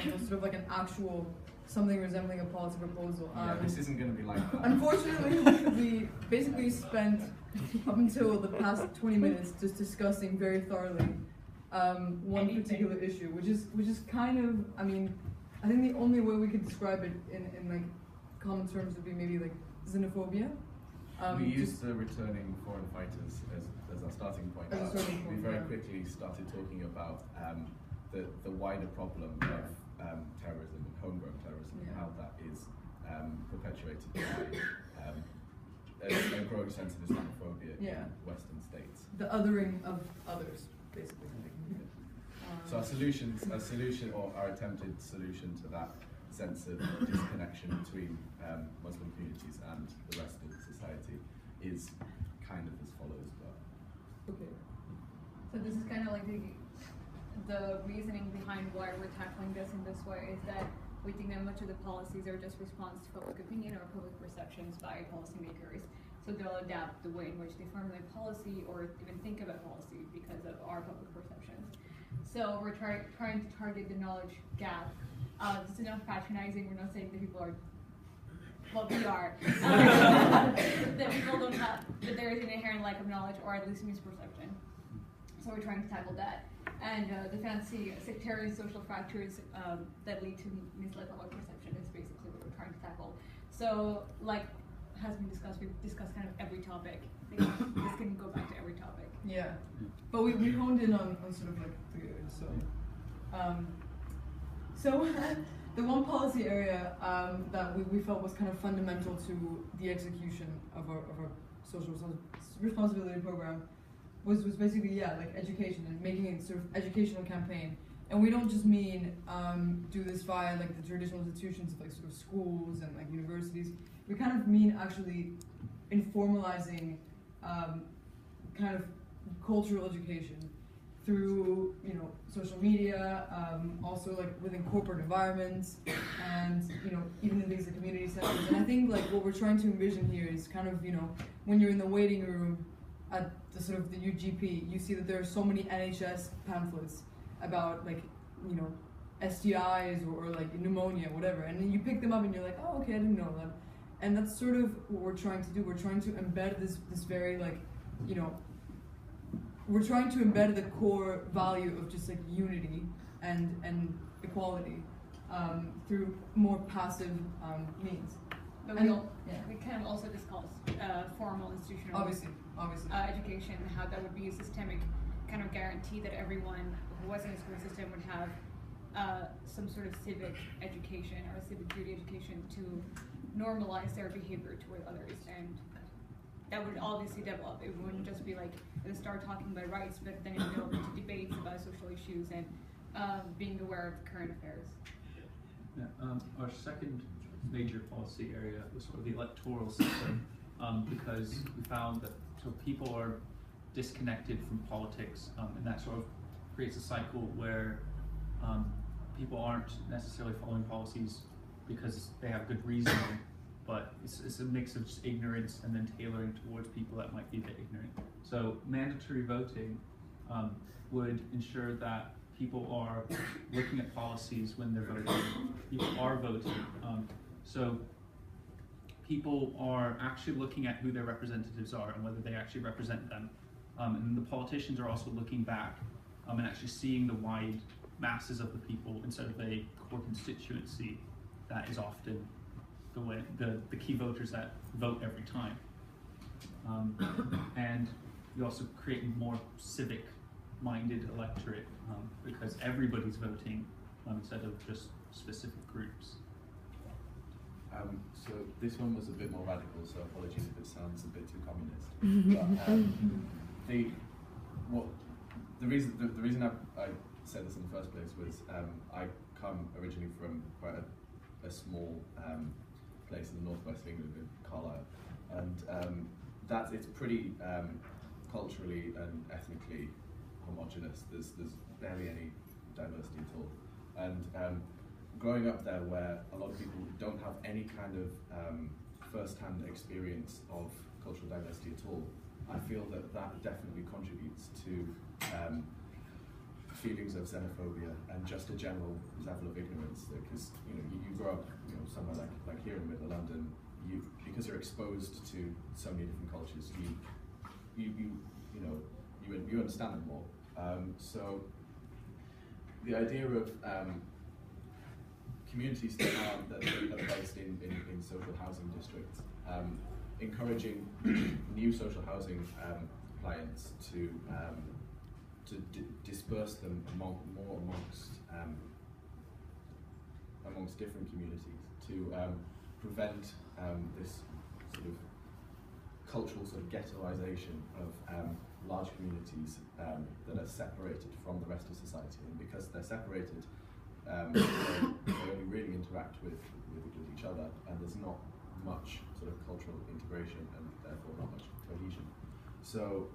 example, sort of like an actual something resembling a policy proposal. This isn't going to be like that. Unfortunately, we basically spent up until the past 20 minutes just discussing very thoroughly one particular issue, which is kind of, I mean, I think the only way we could describe it in like common terms would be maybe like xenophobia. We used the returning foreign fighters as our starting point. We very quickly started talking about the wider problem of terrorism and homegrown terrorism, and how that is perpetuated by a growing sense of Islamophobia in Western states. The othering of others, basically. So our solution, or our attempted solution to that sense of disconnection between Muslim communities and the rest of society is kind of as follows. Okay. So this is kind of like the reasoning behind why we're tackling this in this way is that we think that much of the policies are just response to public opinion or public perceptions by policymakers. So they'll adapt the way in which they formulate policy or even think about policy because of our public perceptions. So we're trying to target the knowledge gap. This is not patronizing. We're not saying that people are what we are. That people don't have, that there is an inherent lack of knowledge or at least misperception. So we're trying to tackle that. And the fancy sectarian social fractures that lead to misled public perception is basically what we're trying to tackle. So, like has been discussed, we've discussed kind of every topic. This can go back to every topic. Yeah, but we honed in on sort of like 3 areas. So the one policy area that we felt was kind of fundamental to the execution of our social responsibility program was basically like education and making it sort of educational campaign. And we don't just mean do this via like the traditional institutions of like sort of schools and like universities. We kind of mean actually informalizing kind of cultural education through social media, also like within corporate environments, and even in things like community centers. And I think like what we're trying to envision here is kind of when you're in the waiting room at the sort of the UGP, you see that there are so many NHS pamphlets about like STIs or like pneumonia, whatever, and then you pick them up and you're like, oh, okay, I didn't know that. And that's sort of what we're trying to do. We're trying to embed this very like we're trying to embed the core value of just like unity and equality through more passive means. But we kind of also discuss formal institutional obviously education, and how that would be a systemic kind of guarantee that everyone who was in the school system would have some sort of civic education or civic duty education to normalize their behavior toward others, and that would obviously develop. It wouldn't just be like they start talking about rights, but then it would go into debates about social issues and being aware of current affairs. Yeah, our second major policy area was sort of the electoral system, because we found that people are disconnected from politics, and that sort of creates a cycle where people aren't necessarily following policies because they have good reasoning, but it's a mix of just ignorance and then tailoring towards people that might be a bit ignorant. So mandatory voting would ensure that people are looking at policies when they're voting. People are voting. So people are actually looking at who their representatives are and whether they actually represent them. And the politicians are also looking back and actually seeing the wide masses of the people instead of a core constituency that is often the key voters that vote every time. And you also create a more civic-minded electorate because everybody's voting instead of just specific groups. So this one was a bit more radical, so apologies if it sounds a bit too communist. But the reason I said this in the first place was I come originally from quite a small place in the northwest of England, in Carlisle, and it's pretty culturally and ethnically homogenous. There's barely any diversity at all, and growing up there, where a lot of people don't have any kind of first-hand experience of cultural diversity at all, I feel that definitely contributes to feelings of xenophobia and just a general level of ignorance experience, because you grow up somewhere like here in the middle of London, because you're exposed to so many different cultures, you understand them more. So the idea of communities that are based in social housing districts, encouraging new social housing clients to disperse them amongst different communities, to prevent this sort of cultural sort of ghettoization of large communities that are separated from the rest of society, and because they're separated, they only really interact with each other, and there's not much sort of cultural integration and therefore not much cohesion. So